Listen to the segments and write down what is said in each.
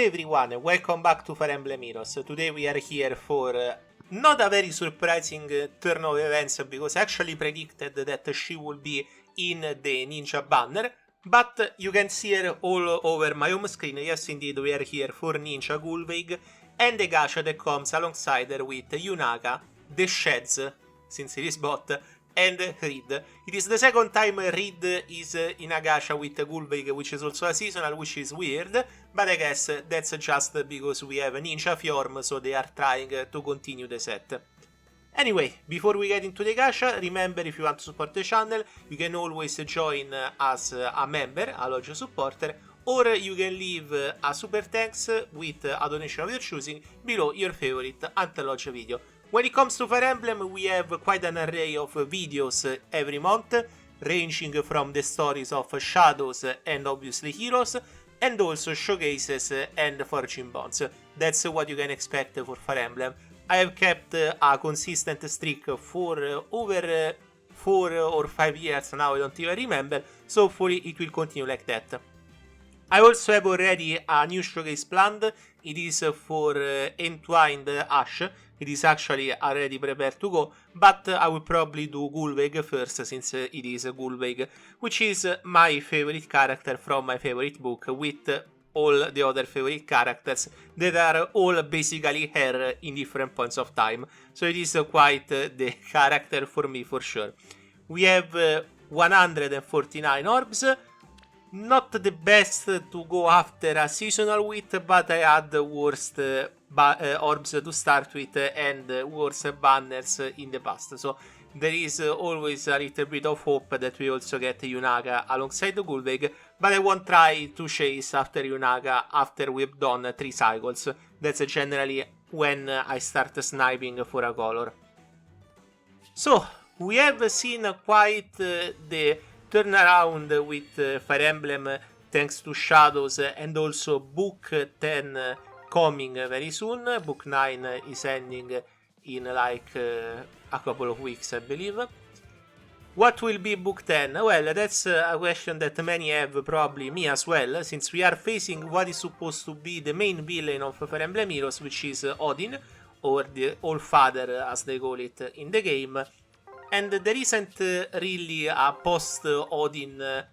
Hello everyone, welcome back to Fire Emblem Heroes. Today we are here for not a very surprising turn of events, because I actually predicted that she would be in the ninja banner, but you can see her all over my home screen. Yes, indeed, we are here for Ninja GULLVEIG and the gacha that comes alongside her with Yunaga, the Sheds, since it is bot, and Reed. It is the second time Reed is in a gacha with GULLVEIG, which is also a seasonal, which is weird, but I guess that's just because we have Ninja Fjorm, so they are trying to continue the set. Anyway, before we get into the gacha, remember, if you want to support the channel, you can always join as a member, a lodge supporter, or you can leave a super thanks with a donation of your choosing below your favorite Ante-Lodge video. When it comes to Fire Emblem, we have quite an array of videos every month, ranging from the stories of Shadows and obviously Heroes, and also showcases and forging bonds. That's what you can expect for Fire Emblem. I have kept a consistent streak for over 4 or 5 years now, I don't even remember, so hopefully it will continue like that. I also have already a new showcase planned. It is for Entwined Ash. It is actually already prepared to go, but I will probably do GULLVEIG first, since it is GULLVEIG, which is my favorite character from my favorite book, with all the other favorite characters that are all basically her in different points of time. So it is quite the character for me for sure. We have 149 orbs. Not the best to go after a seasonal with, but I had worst orbs to start with and worse banners in the past. So there is always a little bit of hope that we also get Yunaga alongside GULLVEIG, but I won't try to chase after Yunaga after we've done 3 cycles. That's generally when I start sniping for a color. So we have seen quite the turnaround with Fire Emblem thanks to Shadows and also Book 10 coming very soon. Book 9 is ending in like a couple of weeks, I believe. What will be Book 10? Well, that's a question that many have, probably me as well, since we are facing what is supposed to be the main villain of Fire Emblem Heroes, which is Odin, or the All-Father as they call it in the game. And there isn't really a post-Odin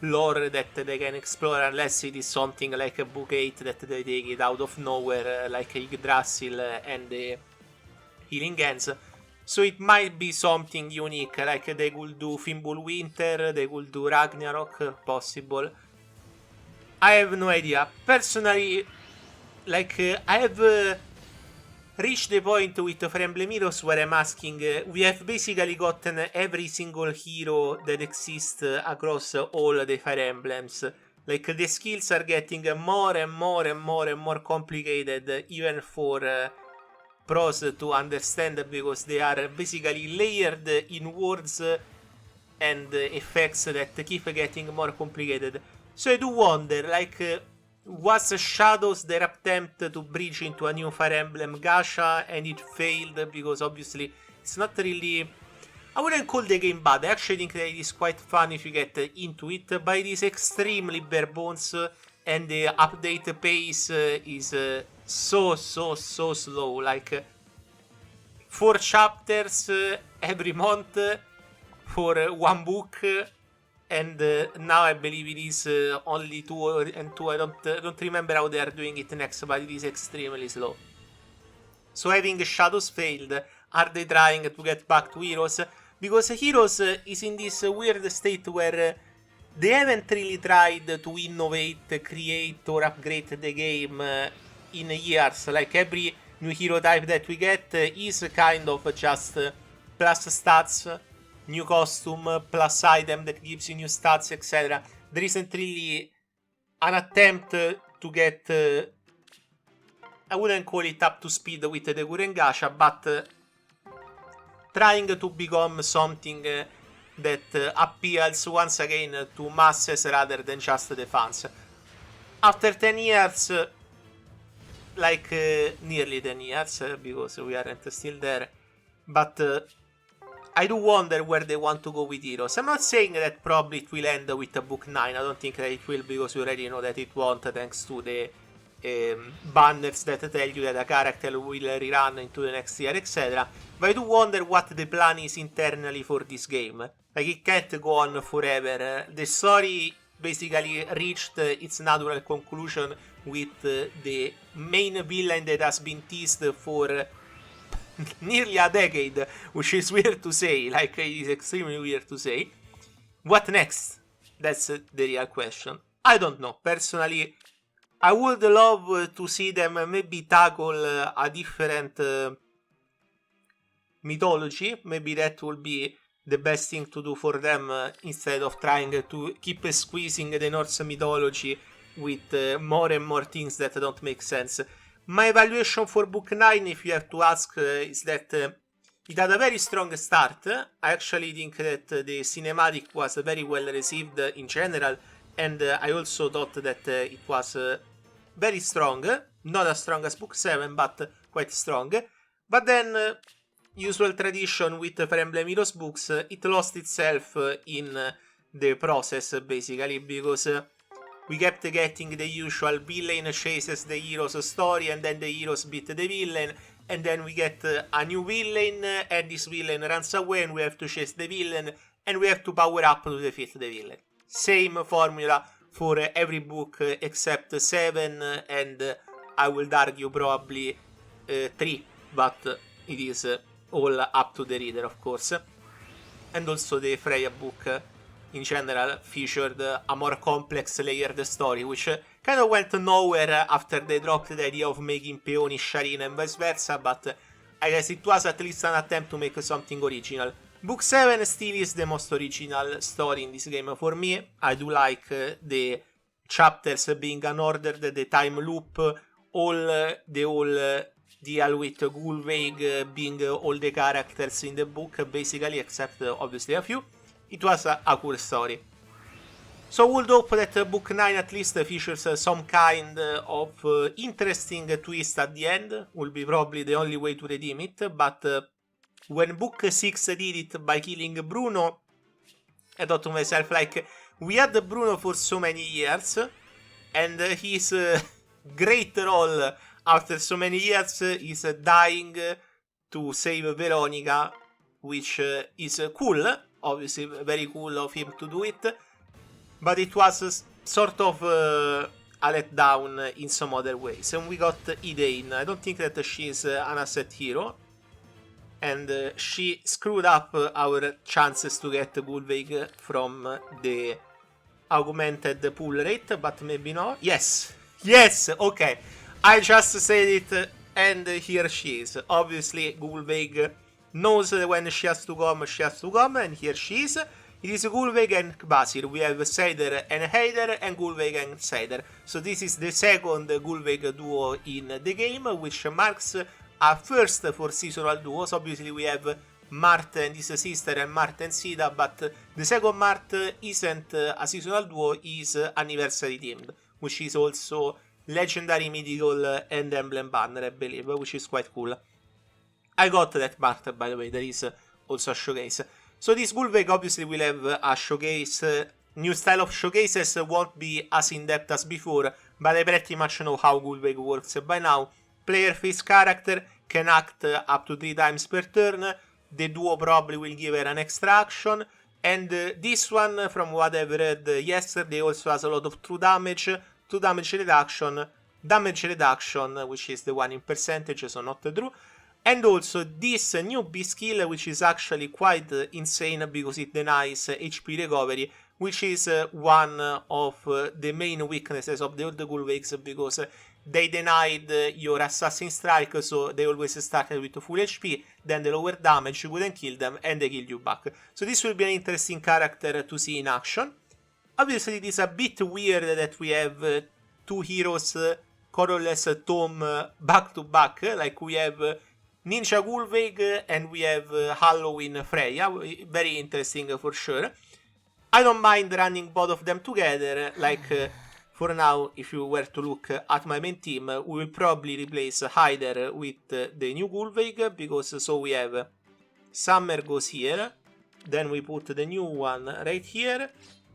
lore that they can explore, unless it is something like a Book 8 that they take it out of nowhere, like Yggdrasil and the Healing Hands. So it might be something unique, like they could do Fimbulwinter, they could do Ragnarok, possible. I have no idea. Personally, like, I have reached the point with Fire Emblem Heroes where I'm asking, we have basically gotten every single hero that exists across all the Fire Emblems. Like, the skills are getting more and more and more and more complicated, even for pros to understand, because they are basically layered in words and effects that keep getting more complicated. So I do wonder, like, was Shadows their attempt to bridge into a new Fire Emblem gacha and it failed because obviously it's not really... I wouldn't call the game bad. I actually think that it is quite fun if you get into it, but it is extremely bare bones and the update pace is so slow. Like 4 chapters every month for 1 book. And now I believe it is only 2 and 2. I don't remember how they are doing it next, but it is extremely slow. So having Shadows failed, are they trying to get back to Heroes? Because Heroes is in this weird state where they haven't really tried to innovate, create or upgrade the game in years. Like, every new hero type that we get is kind of just plus stats, new costume, plus item that gives you new stats, etc. There isn't really an attempt to get, I wouldn't call it up to speed with the current gacha, but trying to become something that appeals once again to masses rather than just the fans. After 10 years, like nearly 10 years, because we aren't still there, but I do wonder where they want to go with Heroes. I'm not saying that probably it will end with a Book 9. I don't think that it will, because we already know that it won't, thanks to the banners that tell you that a character will rerun into the next year, etc. But I do wonder what the plan is internally for this game. Like, it can't go on forever. The story basically reached its natural conclusion with the main villain that has been teased for nearly a decade, which is weird to say. Like, it is extremely weird to say. What next? That's the real question. I don't know. Personally, I would love to see them maybe tackle a different mythology. Maybe that would be the best thing to do for them instead of trying to keep squeezing the Norse mythology with more and more things that don't make sense. My evaluation for Book 9, if you have to ask, is that it had a very strong start. I actually think that the cinematic was very well received in general, and I also thought that it was very strong. Not as strong as Book 7, but quite strong. But then, usual tradition with Fire Emblem Heroes books, it lost itself in the process, basically, because we kept getting the usual villain chases the hero's story, and then the heroes beat the villain, and then we get a new villain, and this villain runs away, and we have to chase the villain, and we have to power up to defeat the villain. Same formula for every book except 7, and I would argue probably 3, but it is all up to the reader, of course. And also the Freya book in general featured a more complex, layered story, which kind of went nowhere after they dropped the idea of making peoni Sharin and vice versa, but I guess it was at least an attempt to make something original. Book 7 still is the most original story in this game for me. I do like the chapters being unordered, the time loop, all deal with Gullveig being all the characters in the book, basically, except obviously a few. It was a cool story. So would hope that Book 9 at least features some kind of interesting twist at the end. Will be probably the only way to redeem it, but when Book 6 did it by killing Bruno, I thought to myself, like, we had Bruno for so many years, and his great role after so many years is dying to save Veronica, which is cool. Obviously, very cool of him to do it, but it was sort of a letdown in some other ways. And we got Elaine. I don't think that she is an asset hero, and she screwed up our chances to get Gullveig from the augmented pull rate, but maybe not. Yes, okay. I just said it, and here she is. Obviously, Gullveig knows when she has to come, and here she is. It is Gullveig and Kvasir. We have Seider and Heider, and Gullveig and Seider. So this is the second Gullveig duo in the game, which marks a first for seasonal duos. Obviously we have Mart and his sister and Mart and Sida, but the second Mart isn't a seasonal duo, is anniversary themed, which is also legendary, mythical, and emblem banner, I believe, which is quite cool. I got that Mart, by the way. There is also a showcase. So this Gullveig obviously will have a showcase. New style of showcases won't be as in-depth as before, but I pretty much know how Gullveig works by now. Player face character can act up to 3 times per turn. The duo probably will give her an extra action. And this one, from what I've read yesterday, also has a lot of true damage, damage reduction, which is the one in percentage, so not true. And also this newbie skill, which is actually quite insane because it denies HP recovery, which is one of the main weaknesses of the old Gullveigs, because they denied your Assassin Strike, so they always started with full HP, then the lower damage, you couldn't kill them, and they kill you back. So this will be an interesting character to see in action. Obviously it is a bit weird that we have 2 heroes, colorless tome, back to back, like we have Ninja Gullveig and we have Halloween Freya. Very interesting for sure. I don't mind running both of them together. Like for now, if you were to look at my main team, we will probably replace Heider with the new Gullveig, because so we have Summer goes here, then we put the new one right here,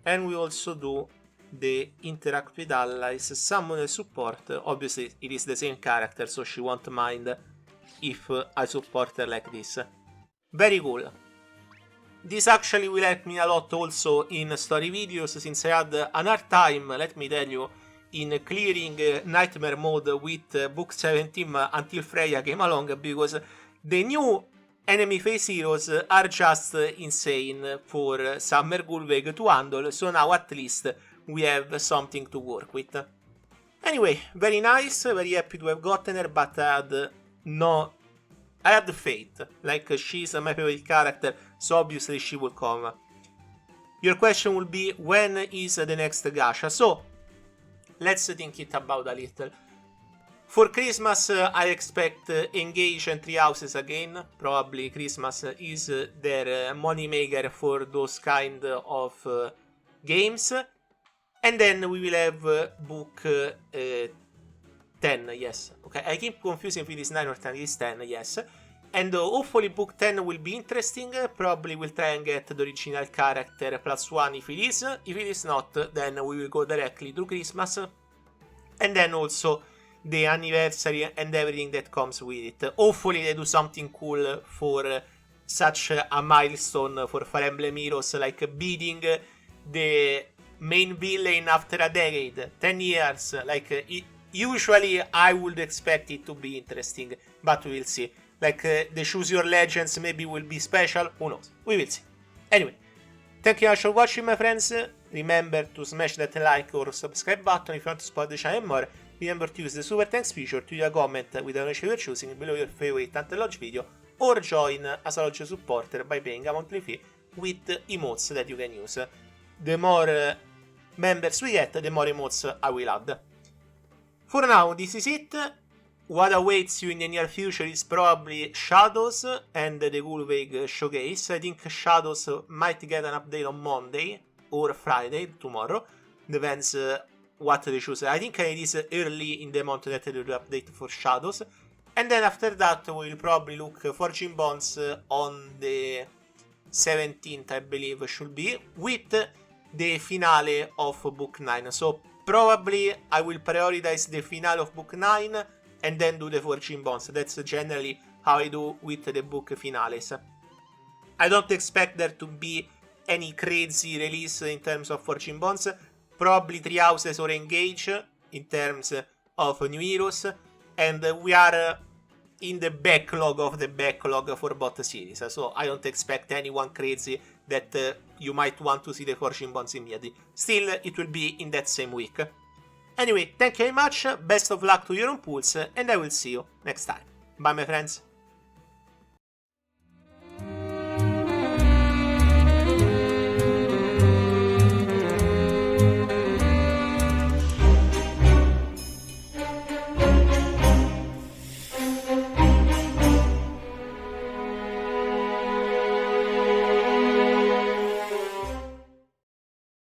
and we also do the interact with allies, summon a support. Obviously it is the same character, so she won't mind if I support her like this. Very cool. This actually will help me a lot also in story videos, since I had an hard time, let me tell you, in clearing Nightmare mode with Book 17 until Freya came along, because the new enemy phase heroes are just insane for Summer Gullveig to handle, so now at least we have something to work with. Anyway, very nice, very happy to have gotten her, but I had faith. Like, she's my favorite character, so obviously she will come. Your question will be, when is the next gacha? So, let's think it about a little. For Christmas, I expect Engage and Three Houses again. Probably Christmas is their moneymaker for those kind of games. And then we will have book 10, yes. Okay, I keep confusing if it is 9 or 10, it is 10, yes. And hopefully book 10 will be interesting. Probably we'll try and get the original character +1 if it is. If it is not, then we will go directly to Christmas. And then also the anniversary and everything that comes with it. Hopefully they do something cool for such a milestone for Fire Emblem Heroes, like beating the main villain after a decade, 10 years. Like, usually I would expect it to be interesting, but we'll see. Like, the Choose Your Legends maybe will be special, who knows, we will see. Anyway, thank you much for watching, my friends. Remember to smash that like or subscribe button if you want to support the channel more. Remember to use the super thanks feature to leave a comment with the donation you are choosing below your favorite Anti-Lodge video, or join as a Lodge supporter by paying a monthly fee with emotes that you can use. The more members we get, the more emotes I will add. For now, this is it. What awaits you in the near future is probably Shadows and the Gullveig showcase. I think Shadows might get an update on Monday or Friday, tomorrow. Depends what they choose. I think it is early in the month that they do the update for Shadows. And then after that, we'll probably look Forging Bonds on the 17th, I believe, should be, with the finale of Book 9. So probably I will prioritize the finale of Book 9 and then do the Forging Bonds. That's generally how I do with the book finales. I don't expect there to be any crazy release in terms of Forging Bonds. Probably Three Houses or Engage in terms of new heroes. And we are in the backlog of the backlog for both series. So I don't expect anyone crazy that you might want to see the Forging Bonds immediately. Still, it will be in that same week. Anyway, thank you very much, best of luck to your own pools, and I will see you next time. Bye, my friends.